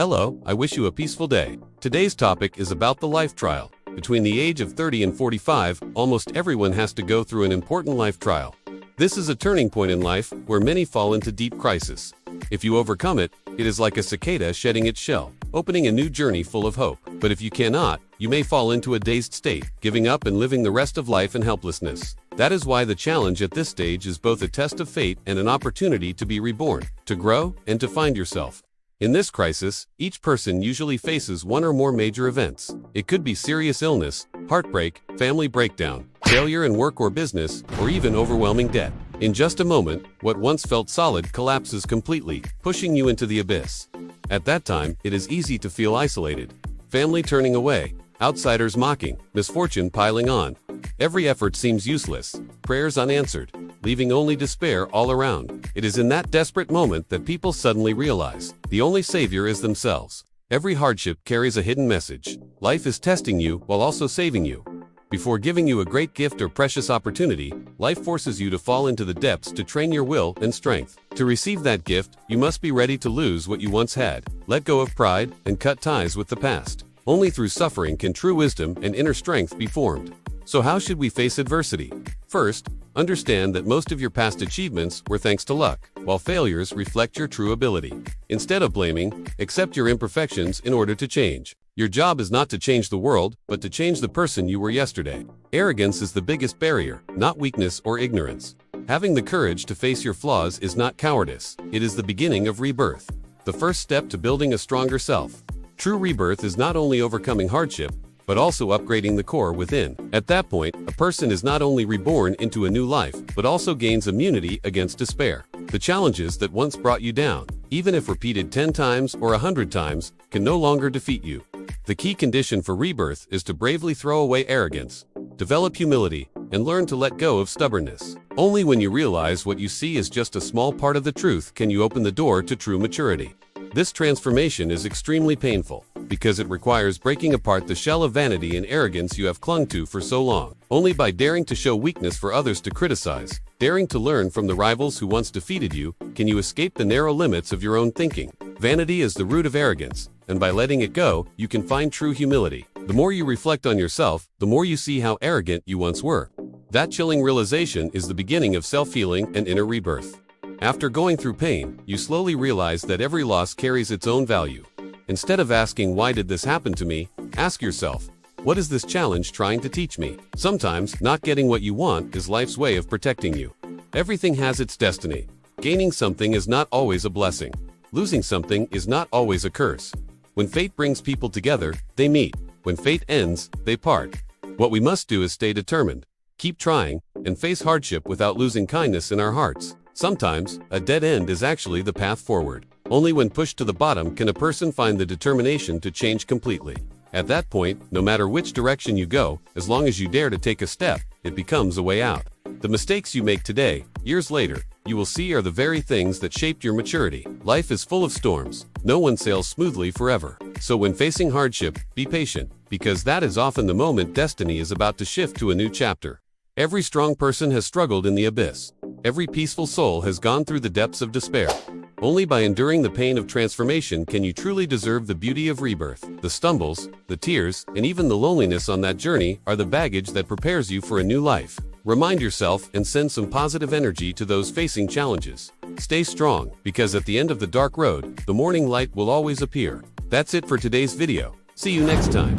Hello, I wish you a peaceful day. Today's topic is about the life trial. Between the age of 30 and 45, almost everyone has to go through an important life trial. This is a turning point in life where many fall into deep crisis. If you overcome it, it is like a cicada shedding its shell, opening a new journey full of hope. But if you cannot, you may fall into a dazed state, giving up and living the rest of life in helplessness. That is why the challenge at this stage is both a test of fate and an opportunity to be reborn, to grow, and to find yourself. In this crisis, each person usually faces one or more major events. It could be serious illness, heartbreak, family breakdown, failure in work or business, or even overwhelming debt. In just a moment, what once felt solid collapses completely, pushing you into the abyss. At that time, it is easy to feel isolated. Family turning away, outsiders mocking, misfortune piling on. Every effort seems useless, prayers unanswered, leaving only despair all around. It is in that desperate moment that people suddenly realize the only savior is themselves. Every hardship carries a hidden message. Life is testing you while also saving you. Before giving you a great gift or precious opportunity, life forces you to fall into the depths to train your will and strength. To receive that gift, you must be ready to lose what you once had, let go of pride, and cut ties with the past. Only through suffering can true wisdom and inner strength be formed. So how should we face adversity? First, understand that most of your past achievements were thanks to luck, while failures reflect your true ability. Instead of blaming, accept your imperfections in order to change. Your job is not to change the world, but to change the person you were yesterday. Arrogance is the biggest barrier, not weakness or ignorance. Having the courage to face your flaws is not cowardice. It is the beginning of rebirth, the first step to building a stronger self. True rebirth is not only overcoming hardship, but also upgrading the core within. At that point, a person is not only reborn into a new life, but also gains immunity against despair. The challenges that once brought you down, even if repeated 10 times or 100 times, can no longer defeat you. The key condition for rebirth is to bravely throw away arrogance, develop humility, and learn to let go of stubbornness. Only when you realize what you see is just a small part of the truth can you open the door to true maturity. This transformation is extremely painful, because it requires breaking apart the shell of vanity and arrogance you have clung to for so long. Only by daring to show weakness for others to criticize, daring to learn from the rivals who once defeated you, can you escape the narrow limits of your own thinking. Vanity is the root of arrogance, and by letting it go, you can find true humility. The more you reflect on yourself, the more you see how arrogant you once were. That chilling realization is the beginning of self-healing and inner rebirth. After going through pain, you slowly realize that every loss carries its own value. Instead of asking, "Why did this happen to me?" ask yourself, "What is this challenge trying to teach me?" Sometimes, not getting what you want is life's way of protecting you. Everything has its destiny. Gaining something is not always a blessing. Losing something is not always a curse. When fate brings people together, they meet. When fate ends, they part. What we must do is stay determined, keep trying, and face hardship without losing kindness in our hearts. Sometimes, a dead end is actually the path forward. Only when pushed to the bottom can a person find the determination to change completely. At that point, no matter which direction you go, as long as you dare to take a step, it becomes a way out. The mistakes you make today, years later, you will see are the very things that shaped your maturity. Life is full of storms. No one sails smoothly forever. So when facing hardship, be patient, because that is often the moment destiny is about to shift to a new chapter. Every strong person has struggled in the abyss. Every peaceful soul has gone through the depths of despair. Only by enduring the pain of transformation can you truly deserve the beauty of rebirth. The stumbles, the tears, and even the loneliness on that journey are the baggage that prepares you for a new life. Remind yourself and send some positive energy to those facing challenges. Stay strong, because at the end of the dark road, the morning light will always appear. That's it for today's video. See you next time.